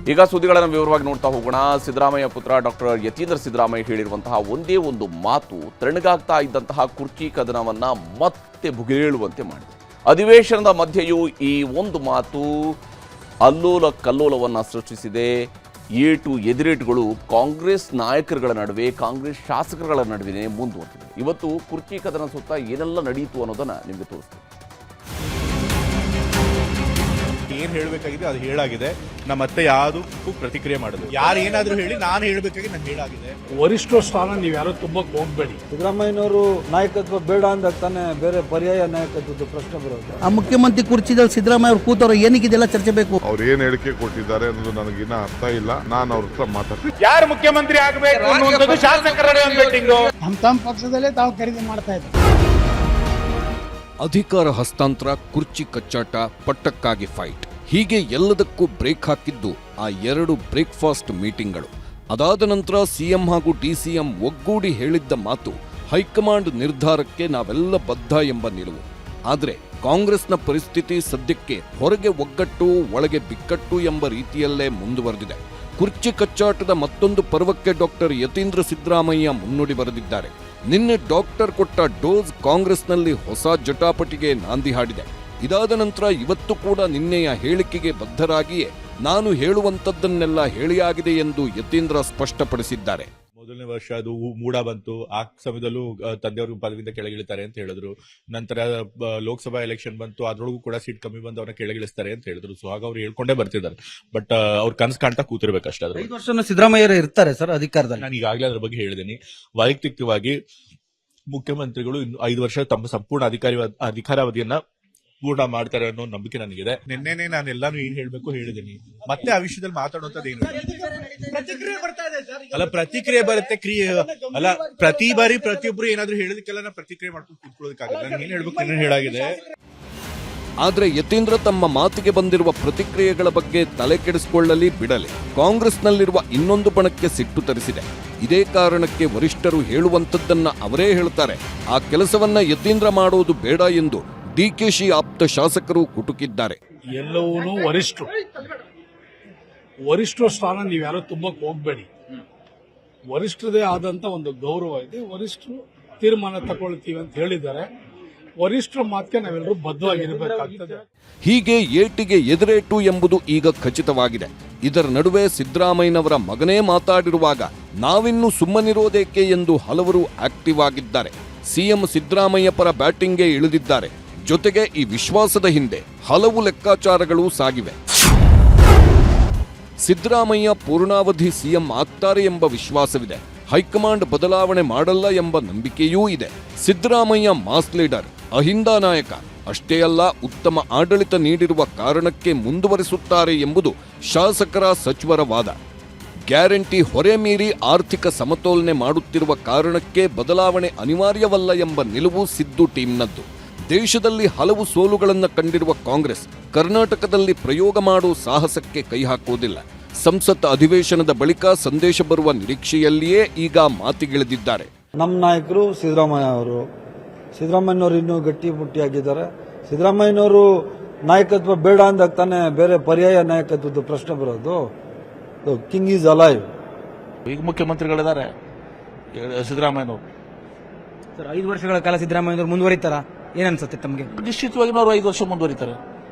ಈಗ ಸುದ್ದಿಗಳನ್ನು ವಿವರವಾಗಿ ನೋಡ್ತಾ ಹೋಗೋಣ. ಸಿದ್ದರಾಮಯ್ಯ ಪುತ್ರ ಡಾಕ್ಟರ್ ಯತೀಂದ್ರ ಸಿದ್ದರಾಮಯ್ಯ ಹೇಳಿರುವಂತಹ ಒಂದೇ ಒಂದು ಮಾತು ತಣ್ಣಗಾಗ್ತಾ ಇದ್ದಂತಹ ಕುರ್ಚಿ ಕದನವನ್ನ ಮತ್ತೆ ಭುಗಿಲೇಳುವಂತೆ ಮಾಡಿದೆ. ಅಧಿವೇಶನದ ಮಧ್ಯೆಯೂ ಈ ಒಂದು ಮಾತು ಅಲ್ಲೋಲ ಕಲ್ಲೋಲವನ್ನು ಸೃಷ್ಟಿಸಿದೆ. ಏಟು ಎದಿರೇಟುಗಳು ಕಾಂಗ್ರೆಸ್ ನಾಯಕರುಗಳ ನಡುವೆ, ಕಾಂಗ್ರೆಸ್ ಶಾಸಕರುಗಳ ನಡುವೆ ಮುಂದುವರೆದಿದೆ. ಇವತ್ತು ಕುರ್ಚಿ ಕದನ ಸುತ್ತ ಏನೆಲ್ಲ ನಡೆಯಿತು ಅನ್ನೋದನ್ನ ನಿಮಗೆ ತೋರಿಸ್ತೀವಿ. ಏನು ಹೇಳಬೇಕಾಗಿದೆ ಅದು ಹೇಳಾಗಿದೆ. ನಮ್ಮ ಮತ್ತೆ ಯಾವುದಕ್ಕೂ ಪ್ರತಿಕ್ರಿಯೆ ಮಾಡೋದು. ಯಾರು ಏನಾದರೂ ಹೇಳಿ ನಾನು ಹೇಳಬೇಕಾಗಿ ನಾನು ಹೇಳಾಗಿದೆ. ವರಿಷ್ಠ ಸ್ಥಾನ ನೀವು ಯಾರು ತುಂಬಕ್ಕೆ ಹೋಗಬೇಡಿ. ಸಿದ್ದರಾಮಯ್ಯನವರು ನಾಯಕತ್ವ ಬೇಡ ಅಂದಾಗ ತಾನೇ ಬೇರೆ ಪರ್ಯಾಯ ನಾಯಕತ್ವದ ಪ್ರಶ್ನೆ ಬರೋದು. ಆ ಮುಖ್ಯಮಂತ್ರಿ ಕುರ್ಚಿದಲ್ಲಿ ಸಿದ್ದರಾಮಯ್ಯ ಅವರು ಕೂತವ್ರು ಏನಕ್ಕಿದೆಲ್ಲ ಚರ್ಚೆ ಬೇಕು. ಅವ್ರು ಏನ್ ಹೇಳಿಕೆ ಕೊಟ್ಟಿದ್ದಾರೆ ಅನ್ನೋದು ನನಗಿನ್ನ ಅರ್ಥ ಇಲ್ಲ. ನಾನು ಅವ್ರ ಹತ್ರ ಮಾತಾಡ್ತೀನಿ. ಯಾರು ಮುಖ್ಯಮಂತ್ರಿ ಆಗಬೇಕು ಅನ್ನೋದು ಶಾಸಕರ ಮೀಟಿಂಗ್. ತಮ್ಮ ಪಕ್ಷದಲ್ಲೇ ತಾವು ಖರೀದಿ ಮಾಡ್ತಾ ಇದ್ದಾರೆ. ಅಧಿಕಾರ ಹಸ್ತಾಂತರ, ಕುರ್ಚಿ ಕಚ್ಚಾಟ, ಪಟ್ಟಕ್ಕಾಗಿ ಫೈಟ್, ಹೀಗೆ ಎಲ್ಲದಕ್ಕೂ ಬ್ರೇಕ್ ಹಾಕಿದ್ದು ಆ ಎರಡು ಬ್ರೇಕ್ಫಾಸ್ಟ್ ಮೀಟಿಂಗ್ಗಳು. ಅದಾದ ನಂತರ ಸಿಎಂ ಹಾಗೂ ಡಿಸಿಎಂ ಒಗ್ಗೂಡಿ ಹೇಳಿದ್ದ ಮಾತು ಹೈಕಮಾಂಡ್ ನಿರ್ಧಾರಕ್ಕೆ ನಾವೆಲ್ಲ ಬದ್ಧ ಎಂಬ ನಿಲುವು. ಆದರೆ ಕಾಂಗ್ರೆಸ್ನ ಪರಿಸ್ಥಿತಿ ಸದ್ಯಕ್ಕೆ ಹೊರಗೆ ಒಗ್ಗಟ್ಟು, ಒಳಗೆ ಬಿಕ್ಕಟ್ಟು ಎಂಬ ರೀತಿಯಲ್ಲೇ ಮುಂದುವರೆದಿದೆ. ಕುರ್ಚಿ ಕಚ್ಚಾಟದ ಮತ್ತೊಂದು ಪರ್ವಕ್ಕೆ ಡಾಕ್ಟರ್ ಯತೀಂದ್ರ ಸಿದ್ದರಾಮಯ್ಯ ಮುನ್ನುಡಿ ಬರೆದಿದ್ದಾರೆ. ನಿನ್ನೆ ಡಾಕ್ಟರ್ ಕೊಟ್ಟ ಡೋಸ್ ಕಾಂಗ್ರೆಸ್ನಲ್ಲಿ ಹೊಸ ಜಟಾಪಟಿಗೆ ನಾಂದಿ ಹಾಡಿದೆ. ಇದಾದ ನಂತರ ಇವತ್ತು ಕೂಡ ನಿನ್ನೆಯ ಹೇಳಿಕೆಗೆ ಬದ್ಧರಾಗಿಯೇ ನಾನು ಹೇಳುವಂಥದ್ದನ್ನೆಲ್ಲ ಹೇಳಿಯಾಗಿದೆ ಎಂದು ಯತೀಂದ್ರ ಸ್ಪಷ್ಟಪಡಿಸಿದ್ದಾರೆ. ಮೊದಲನೇ ವರ್ಷ ಅದು ಮೂಡ ಬಂತು, ಆ ಸಮಯದಲ್ಲೂ ತಂದೆಯವರು ಪದವಿಯಿಂದ ಕೆಳಗಿಳಿತಾರೆ ಅಂತ ಹೇಳಿದ್ರು. ನಂತರ ಲೋಕಸಭಾ ಎಲೆಕ್ಷನ್ ಬಂತು, ಅದ್ರೊಳಗೂ ಕೂಡ ಸೀಟ್ ಕಮ್ಮಿ ಬಂದು ಅವ್ರನ್ನ ಕೆಳಗಿಳಿಸ್ತಾರೆ ಅಂತ ಹೇಳಿದ್ರು. ಸೊ ಹಾಗ ಅವ್ರು ಹೇಳ್ಕೊಂಡೇ ಬರ್ತಿದ್ದಾರೆ. ಬಟ್ ಅವ್ರು ಕನಸು ಕಾಣ್ತಾ ಕೂತಿರ್ಬೇಕಷ್ಟೇ. 5 ವರ್ಷ ಸಿದ್ದರಾಮಯ್ಯ ಇರ್ತಾರೆ ಸರ್ ಅಧಿಕಾರದಲ್ಲಿ. ನಾನು ಈಗಾಗಲೇ ಅದ್ರ ಬಗ್ಗೆ ಹೇಳಿದ್ದೀನಿ. ವೈಯಕ್ತಿಕವಾಗಿ ಮುಖ್ಯಮಂತ್ರಿಗಳು 5 ವರ್ಷ ತಮ್ಮ ಸಂಪೂರ್ಣ ಅಧಿಕಾರಾವಧಿಯನ್ನ ಪೂರ್ಣ ಮಾಡ್ತಾರೆ ಅನ್ನೋ ನಂಬಿಕೆ ನನಗಿದೆ. ನಿನ್ನೆನೆ ನಾನು ಎಲ್ಲಾನು ಏನ್ ಹೇಳ್ಬೇಕು ಹೇಳಿದ್ದೀನಿ. ಮತ್ತೆ ಆ ವಿಷಯದಲ್ಲಿ ಮಾತಾಡುವಂತದ್ದೇನು ಅಲ್ಲ, ಪ್ರತಿಕ್ರಿಯೆ ಬರುತ್ತೆ. ಅಲ್ಲ, ಪ್ರತಿ ಬಾರಿ ಪ್ರತಿಯೊಬ್ರು ಏನಾದ್ರು ಹೇಳಿದಕ್ಕೆಲ್ಲ ನಾನು ಪ್ರತಿಕ್ರಿಯೆ ಮಾಡ್ಕೊಂಡು ಕೂತ್ಕೊಳ್ಳೋದಕ್ಕಾಗಲ್ಲ. ನಾನು ಏನ್ ಹೇಳ್ಬೇಕು ಏನೇನು ಹೇಳಾಗಿದೆ. ಆದ್ರೆ ಯತೀಂದ್ರ ತಮ್ಮ ಮಾತಿಗೆ ಬಂದಿರುವ ಪ್ರತಿಕ್ರಿಯೆಗಳ ಬಗ್ಗೆ ತಲೆ ಕೆಡಿಸಿಕೊಳ್ಳಲಿ ಬಿಡಲಿ, ಕಾಂಗ್ರೆಸ್ನಲ್ಲಿರುವ ಇನ್ನೊಂದು ಬಣಕ್ಕೆ ಸಿಟ್ಟು ತರಿಸಿದೆ. ಇದೇ ಕಾರಣಕ್ಕೆ ವರಿಷ್ಠರು ಹೇಳುವಂತದ್ದನ್ನ ಅವರೇ ಹೇಳ್ತಾರೆ. ಆ ಕೆಲಸವನ್ನ ಯತೀಂದ್ರ ಮಾಡೋದು ಬೇಡ ಎಂದು ಡಿಕೆಶಿ ಆಪ್ತ ಶಾಸಕರು ಕುಟುಕಿದ್ದಾರೆ. ಎಲ್ಲವೂ ವರಿಷ್ಠ ಸ್ಥಾನ ನೀವು ಯಾರು ತುಂಬಕ್ಕೆ ಹೋಗಬೇಡಿ. ವರಿಷ್ಠರದೇ ಆದಂತ ಒಂದು ಗೌರವ ಇದೆ. ವರಿಷ್ಠರು ತೀರ್ಮಾನ ತಗೊಳ್ತೀವಿ ಅಂತ ಹೇಳಿದ್ದಾರೆ. ವರಿಷ್ಠರ ಮಾತಿಗೆ ನಾವೆಲ್ಲರೂ ಬದ್ಧವಾಗಿರಬೇಕಾಗ್ತದೆ. ಹೀಗೆ ಏಟಿಗೆ ಎದುರೇಟು ಎಂಬುದು ಈಗ ಖಚಿತವಾಗಿದೆ. ಇದರ ನಡುವೆ ಸಿದ್ದರಾಮಯ್ಯನವರ ಮಗನೇ ಮಾತಾಡಿರುವಾಗ ನಾವಿನ್ನು ಸುಮ್ಮನಿರೋದೇಕೆ ಎಂದು ಹಲವರು ಆಕ್ಟಿವ್ ಆಗಿದ್ದಾರೆ. ಸಿಎಂ ಸಿದ್ದರಾಮಯ್ಯ ಪರ ಬ್ಯಾಟಿಂಗ್ಗೆ ಇಳಿದಿದ್ದಾರೆ. ಜೊತೆಗೆ ಈ ವಿಶ್ವಾಸದ ಹಿಂದೆ ಹಲವು ಲೆಕ್ಕಾಚಾರಗಳು ಸಾಗಿವೆ. ಸಿದ್ದರಾಮಯ್ಯ ಪೂರ್ಣಾವಧಿ ಸಿಎಂ ಆಗ್ತಾರೆ ಎಂಬ ವಿಶ್ವಾಸವಿದೆ. ಹೈಕಮಾಂಡ್ ಬದಲಾವಣೆ ಮಾಡಲ್ಲ ಎಂಬ ನಂಬಿಕೆಯೂ ಇದೆ. ಸಿದ್ದರಾಮಯ್ಯ ಮಾಸ್ ಲೀಡರ್, ಅಹಿಂದ ನಾಯಕ. ಅಷ್ಟೇ ಅಲ್ಲ, ಉತ್ತಮ ಆಡಳಿತ ನೀಡಿರುವ ಕಾರಣಕ್ಕೆ ಮುಂದುವರಿಸುತ್ತಾರೆ ಎಂಬುದು ಶಾಸಕರ, ಸಚಿವರ ವಾದ. ಗ್ಯಾರಂಟಿ ಹೊರೆ ಮೀರಿ ಆರ್ಥಿಕ ಸಮತೋಲನೆ ಮಾಡುತ್ತಿರುವ ಕಾರಣಕ್ಕೆ ಬದಲಾವಣೆ ಅನಿವಾರ್ಯವಲ್ಲ ಎಂಬ ನಿಲುವು ಸಿದ್ದು ಟೀಮ್ನದ್ದು. ದೇಶದಲ್ಲಿ ಹಲವು ಸೋಲುಗಳನ್ನು ಕಂಡಿರುವ ಕಾಂಗ್ರೆಸ್ ಕರ್ನಾಟಕದಲ್ಲಿ ಪ್ರಯೋಗ ಮಾಡುವ ಸಾಹಸಕ್ಕೆ ಕೈ ಹಾಕುವುದಿಲ್ಲ. ಸಂಸತ್ ಅಧಿವೇಶನದ ಬಳಿಕ ಸಂದೇಶ ಬರುವ ನಿರೀಕ್ಷೆಯಲ್ಲಿಯೇ ಈಗ ಮಾತಿಗಿಳಿದಿದ್ದಾರೆ. ನಮ್ಮ ನಾಯಕರು ಸಿದ್ದರಾಮಯ್ಯನವರು ಇನ್ನೂ ಗಟ್ಟಿಮುಟ್ಟಿಯಾಗಿದ್ದಾರೆ. ಸಿದ್ದರಾಮಯ್ಯನವರು ನಾಯಕತ್ವ ಬೇಡ ಅಂದಾಗ ತಾನೇ ಬೇರೆ ಪರ್ಯಾಯ ನಾಯಕತ್ವದ ಪ್ರಶ್ನೆ ಬರೋದು. King is alive. ಈಗ ಮುಖ್ಯಮಂತ್ರಿಗಳಿದ್ದಾರೆ ಸಿದ್ದರಾಮಯ್ಯನವರು. 5 ವರ್ಷಗಳ ಕಾಲ ಸಿದ್ದರಾಮಯ್ಯನವರು ಮುಂದುವರಿತಾರ ಏನನ್ಸುತ್ತೆ ತಮಗೆ? ನಿಶ್ಚಿತವಾಗಿ ನಾವು 5 ವರ್ಷ ಮುಂದುವರಿತಾರೆ.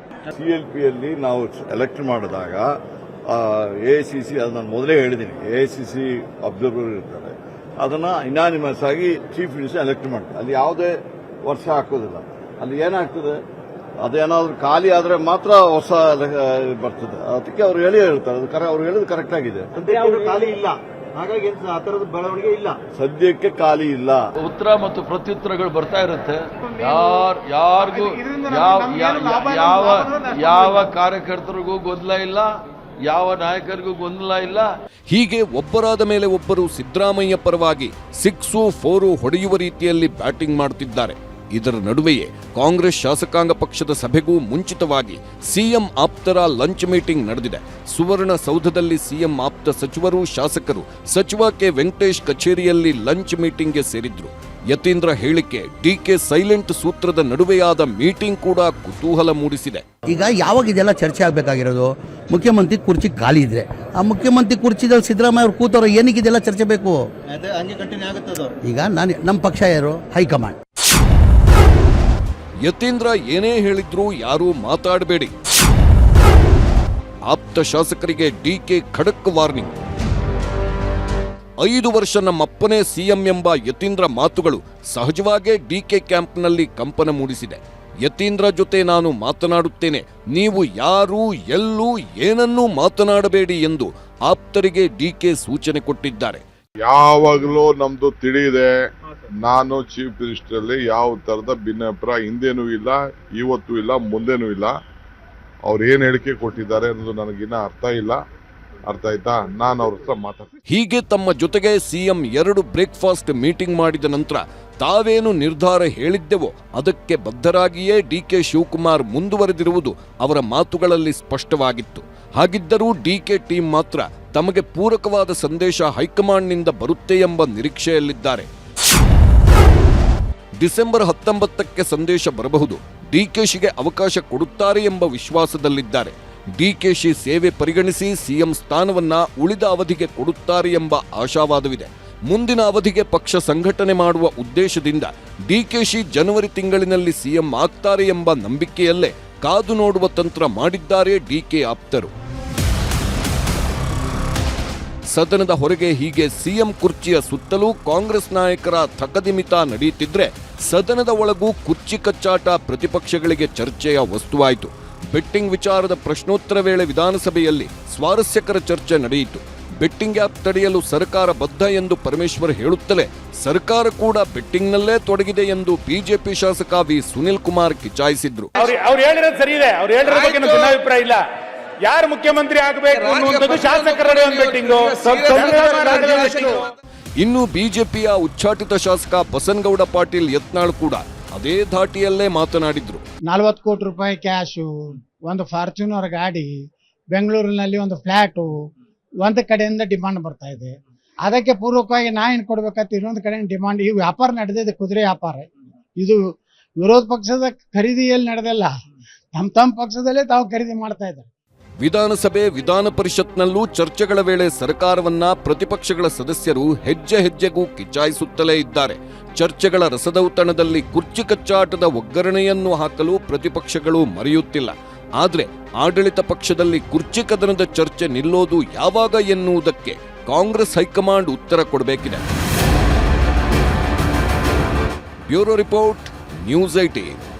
CLPಯಲ್ಲಿ ನಾವು ಎಲೆಕ್ಟ್ ಮಾಡಿದಾಗ AICC, ಅದು ನಾನು ಮೊದಲೇ ಹೇಳಿದ್ದೀನಿ, AICC ಅಬ್ಸರ್ವರ್ ಇರ್ತಾರೆ. ಅದನ್ನ ಇನಾನಿಮಸ್ ಆಗಿ ಚೀಫ್ ಮಿನಿಸ್ಟರ್ ಎಲೆಕ್ಟ್ ಮಾಡ್ತಾರೆ. ಅಲ್ಲಿ ಯಾವುದೇ ವರ್ಷ ಹಾಕೋದಿಲ್ಲ. ಅಲ್ಲಿ ಏನಾಗ್ತದೆ, ಅದೇನಾದ್ರೂ ಖಾಲಿ ಆದ್ರೆ ಮಾತ್ರ ಹೊಸ ಬರ್ತದೆ. ಅದಕ್ಕೆ ಅವ್ರು ಹೇಳ್ತಾರೆ. ಅವ್ರು ಹೇಳಿದ್ ಕರೆಕ್ಟ್ ಆಗಿದೆ. ಖಾಲಿ ಇಲ್ಲ, ಹಾಗಾಗಿ ಆ ತರದ ಬೆಳವಣಿಗೆ ಇಲ್ಲ. ಸದ್ಯಕ್ಕೆ ಖಾಲಿ ಇಲ್ಲ. ಉತ್ತರ ಮತ್ತು ಪ್ರತ್ಯುತ್ತರಗಳು ಬರ್ತಾ ಇರುತ್ತೆ. ಯಾರಿಗೂ ಯಾವ ಕಾರ್ಯಕರ್ತರಿಗೂ ಗೊಂದಲ ಇಲ್ಲ, ಯಾವ ನಾಯಕರಿಗೂ ಗೊಂದಲ ಇಲ್ಲ. ಹೀಗೆ ಒಬ್ಬರಾದ ಮೇಲೆ ಒಬ್ಬರು ಸಿದ್ದರಾಮಯ್ಯ ಪರವಾಗಿ 6, 4 ಹೊಡೆಯುವ ರೀತಿಯಲ್ಲಿ ಬ್ಯಾಟಿಂಗ್ ಮಾಡುತ್ತಿದ್ದಾರೆ. ಇದರ ನಡುವೆಯೇ ಕಾಂಗ್ರೆಸ್ ಶಾಸಕಾಂಗ ಪಕ್ಷದ ಸಭೆಗೂ ಮುಂಚಿತವಾಗಿ ಸಿಎಂ ಆಪ್ತರ ಲಂಚ್ ಮೀಟಿಂಗ್ ನಡೆದಿದೆ. ಸುವರ್ಣಸೌಧದಲ್ಲಿ ಸಿಎಂ ಆಪ್ತ ಸಚಿವರು, ಶಾಸಕರು, ಸಚಿವ ಕೆ ವೆಂಕಟೇಶ್ ಕಚೇರಿಯಲ್ಲಿ ಲಂಚ್ ಮೀಟಿಂಗ್ಗೆ ಸೇರಿದ್ರು. ಯತೀಂದ್ರ ಹೇಳಿಕೆ, ಡಿಕೆ ಸೈಲೆಂಟ್ ಸೂತ್ರದ ನಡುವೆಯಾದ ಮೀಟಿಂಗ್ ಕೂಡ ಕುತೂಹಲ ಮೂಡಿಸಿದೆ. ಈಗ ಯಾವಾಗ ಇದೆಲ್ಲ ಚರ್ಚೆ ಆಗಬೇಕಾಗಿರೋದು? ಮುಖ್ಯಮಂತ್ರಿ ಕುರ್ಚಿ ಖಾಲಿ ಇದ್ರೆ ಆ ಮುಖ್ಯಮಂತ್ರಿ ಕುರ್ಚಿದಲ್ಲಿ ಸಿದ್ದರಾಮಯ್ಯ ಅವರು ಕೂತವ್ರು, ಏನಕ್ಕೆ ಇದೆಲ್ಲ ಚರ್ಚೆ ಬೇಕು? ಈಗ ನಮ್ಮ ಪಕ್ಷ ಯಾರು? ಹೈಕಮಾಂಡ್. ಯತೀಂದ್ರ ಏನೇ ಹೇಳಿದ್ರೂ ಯಾರೂ ಮಾತಾಡಬೇಡಿ. ಆಪ್ತ ಶಾಸಕರಿಗೆ ಡಿಕೆ ಖಡಕ್ ವಾರ್ನಿಂಗ್. 5 ವರ್ಷ ನಮ್ಮಪ್ಪನೇ ಸಿಎಂ ಎಂಬ ಯತೀಂದ್ರ ಮಾತುಗಳು ಸಹಜವಾಗೇ ಡಿಕೆ ಕ್ಯಾಂಪ್ನಲ್ಲಿ ಕಂಪನ ಮೂಡಿಸಿದೆ. ಯತೀಂದ್ರ ಜೊತೆ ನಾನು ಮಾತನಾಡುತ್ತೇನೆ, ನೀವು ಯಾರೂ ಎಲ್ಲೂ ಏನನ್ನೂ ಮಾತನಾಡಬೇಡಿ ಎಂದು ಆಪ್ತರಿಗೆ ಡಿಕೆ ಸೂಚನೆ ಕೊಟ್ಟಿದ್ದಾರೆ. ಯಾವಾಗಲೂ ನಮ್ದು ತಿಳಿಯಿದೆ, ನಾನು ಚೀಫ್ ಮಿನಿಸ್ಟರ್ ಅಲ್ಲಿ ಯಾವ ತರದ ಭಿನ್ನಾಭಿಪ್ರಾಯ ಹಿಂದೇನೂ ಇಲ್ಲ, ಇವತ್ತೂ ಇಲ್ಲ, ಮುಂದೇನೂ ಇಲ್ಲ. ಅವ್ರು ಏನ್ ಹೇಳಿಕೆ ಕೊಟ್ಟಿದ್ದಾರೆ ಅನ್ನೋದು ನನಗಿನ್ನ ಅರ್ಥ ಇಲ್ಲ. ಅರ್ಥ ಆಯ್ತಾ? ನಾನು ಅವ್ರ ಹತ್ರ ಮಾತಾಡ್ತೀನಿ. ಹೀಗೆ ತಮ್ಮ ಜೊತೆಗೆ ಸಿಎಂ 2 ಬ್ರೇಕ್ಫಾಸ್ಟ್ ಮೀಟಿಂಗ್ ಮಾಡಿದ ನಂತರ ತಾವೇನು ನಿರ್ಧಾರ ಹೇಳಿದ್ದೆವೋ ಅದಕ್ಕೆ ಬದ್ಧರಾಗಿಯೇ ಡಿಕೆ ಶಿವಕುಮಾರ್ ಮುಂದುವರೆದಿರುವುದು ಅವರ ಮಾತುಗಳಲ್ಲಿ ಸ್ಪಷ್ಟವಾಗಿತ್ತು. ಹಾಗಿದ್ದರೂ ಡಿಕೆ ಟೀಮ್ ಮಾತ್ರ ತಮಗೆ ಪೂರಕವಾದ ಸಂದೇಶ ಹೈಕಮಾಂಡ್ನಿಂದ ಬರುತ್ತೆ ಎಂಬ ನಿರೀಕ್ಷೆಯಲ್ಲಿದ್ದಾರೆ. ಡಿಸೆಂಬರ್ 19ಕ್ಕೆ ಸಂದೇಶ ಬರಬಹುದು, ಡಿಕೆಶಿಗೆ ಅವಕಾಶ ಕೊಡುತ್ತಾರೆ ಎಂಬ ವಿಶ್ವಾಸದಲ್ಲಿದ್ದಾರೆ. ಡಿಕೆಶಿ ಸೇವೆ ಪರಿಗಣಿಸಿ ಸಿಎಂ ಸ್ಥಾನವನ್ನ ಉಳಿದ ಅವಧಿಗೆ ಕೊಡುತ್ತಾರೆ ಎಂಬ ಆಶಾವಾದವಿದೆ. ಮುಂದಿನ ಅವಧಿಗೆ ಪಕ್ಷ ಸಂಘಟನೆ ಮಾಡುವ ಉದ್ದೇಶದಿಂದ ಡಿಕೆಶಿ ಜನವರಿ ತಿಂಗಳಿನಲ್ಲಿ ಸಿಎಂ ಆಗ್ತಾರೆ ಎಂಬ ನಂಬಿಕೆಯಲ್ಲೇ ಕಾದು ನೋಡುವ ತಂತ್ರ ಮಾಡಿದ್ದಾರೆ ಡಿಕೆ ಆಪ್ತರು. ಸದನದ ಹೊರಗೆ ಹೀಗೆ ಸಿಎಂ ಕುರ್ಚಿಯ ಸುತ್ತಲೂ ಕಾಂಗ್ರೆಸ್ ನಾಯಕರ ಥಕದಿಮಿತ ನಡೆಯುತ್ತಿದ್ರೆ, ಸದನದ ಒಳಗೂ ಕುರ್ಚಿ ಕಚ್ಚಾಟ ಪ್ರತಿಪಕ್ಷಗಳಿಗೆ ಚರ್ಚೆಯ ವಸ್ತುವಾಯಿತು. ಬೆಟ್ಟಿಂಗ್ ವಿಚಾರದ ಪ್ರಶ್ನೋತ್ತರ ವೇಳೆ ವಿಧಾನಸಭೆಯಲ್ಲಿ ಸ್ವಾರಸ್ಯಕರ ಚರ್ಚೆ ನಡೆಯಿತು. ಬೆಟ್ಟಿಂಗ್ ಆ್ಯಪ್ ತಡೆಯಲು ಸರ್ಕಾರ ಬದ್ಧ ಎಂದು ಪರಮೇಶ್ವರ್ ಹೇಳುತ್ತಲೇ ಸರ್ಕಾರ ಕೂಡ ಬೆಟ್ಟಿಂಗ್ನಲ್ಲೇ ತೊಡಗಿದೆ ಎಂದು ಬಿಜೆಪಿ ಶಾಸಕ ವಿ ಸುನಿಲ್ ಕುಮಾರ್ ಕಿಚಾಯಿಸಿದ್ರು. ಅವ್ರು ಹೇಳಿರೋದು ಸರಿ ಇದೆ, ಅವ್ರು ಹೇಳಿರೋ ಬಗ್ಗೆ ನನ್ನ ಅಭಿಪ್ರಾಯ ಇಲ್ಲ. ಯಾರು ಮುಖ್ಯಮಂತ್ರಿ ಆಗಬೇಕು ಅನ್ನುವಂಥದ್ದು ಶಾಸಕರ ಬೆಟ್ಟಿಂಗು. ಇನ್ನು ಬಿಜೆಪಿಯ ಉಚ್ಚಾಟಿತ ಶಾಸಕ ಬಸನಗೌಡ ಪಾಟೀಲ್ ಯತ್ನಾಳ್ ಕೂಡ ಅದೇ ಧಾಟಿಯಲ್ಲೇ ಮಾತನಾಡಿದ್ರು. 40 ಕೋಟಿ ರೂಪಾಯಿ ಕ್ಯಾಶು, ಒಂದು ಫಾರ್ಚುನರ್ ಗಾಡಿ, ಬೆಂಗಳೂರಿನಲ್ಲಿ ಒಂದು ಫ್ಲಾಟು ಒಂದು ಕಡೆಯಿಂದ ಡಿಮಾಂಡ್ ಬರ್ತಾ ಇದೆ. ಅದಕ್ಕೆ ಪೂರ್ವಕವಾಗಿ ನಾ ಏನು ಕೊಡ್ಬೇಕಂತ ಇನ್ನೊಂದು ಕಡೆ ಡಿಮಾಂಡ್. ಈ ವ್ಯಾಪಾರ ನಡೆದಿದೆ, ಕುದುರೆ ವ್ಯಾಪಾರ. ಇದು ವಿರೋಧ ಪಕ್ಷದ ಖರೀದಿಯಲ್ಲಿ ನಡೆದಿಲ್ಲ, ತಮ್ಮ ಪಕ್ಷದಲ್ಲೇ ತಾವು ಖರೀದಿ ಮಾಡ್ತಾ ಇದ್ದಾರೆ. ವಿಧಾನಸಭೆ ವಿಧಾನ ಪರಿಷತ್ನಲ್ಲೂ ಚರ್ಚೆಗಳ ವೇಳೆ ಸರ್ಕಾರವನ್ನ ಪ್ರತಿಪಕ್ಷಗಳ ಸದಸ್ಯರು ಹೆಜ್ಜೆ ಹೆಜ್ಜೆಗೂ ಕಿಚಾಯಿಸುತ್ತಲೇ ಇದ್ದಾರೆ. ಚರ್ಚೆಗಳ ರಸದೌತಣದಲ್ಲಿ ಕುರ್ಚಿ ಕಚ್ಚಾಟದ ಒಗ್ಗರಣೆಯನ್ನು ಹಾಕಲು ಪ್ರತಿಪಕ್ಷಗಳು ಮರೆಯುತ್ತಿಲ್ಲ. ಆದರೆ ಆಡಳಿತ ಪಕ್ಷದಲ್ಲಿ ಕುರ್ಚಿ ಕದನದ ಚರ್ಚೆ ನಿಲ್ಲೋದು ಯಾವಾಗ ಎನ್ನುವುದಕ್ಕೆ ಕಾಂಗ್ರೆಸ್ ಹೈಕಮಾಂಡ್ ಉತ್ತರ ಕೊಡಬೇಕಿದೆ. Bureau report, news 18.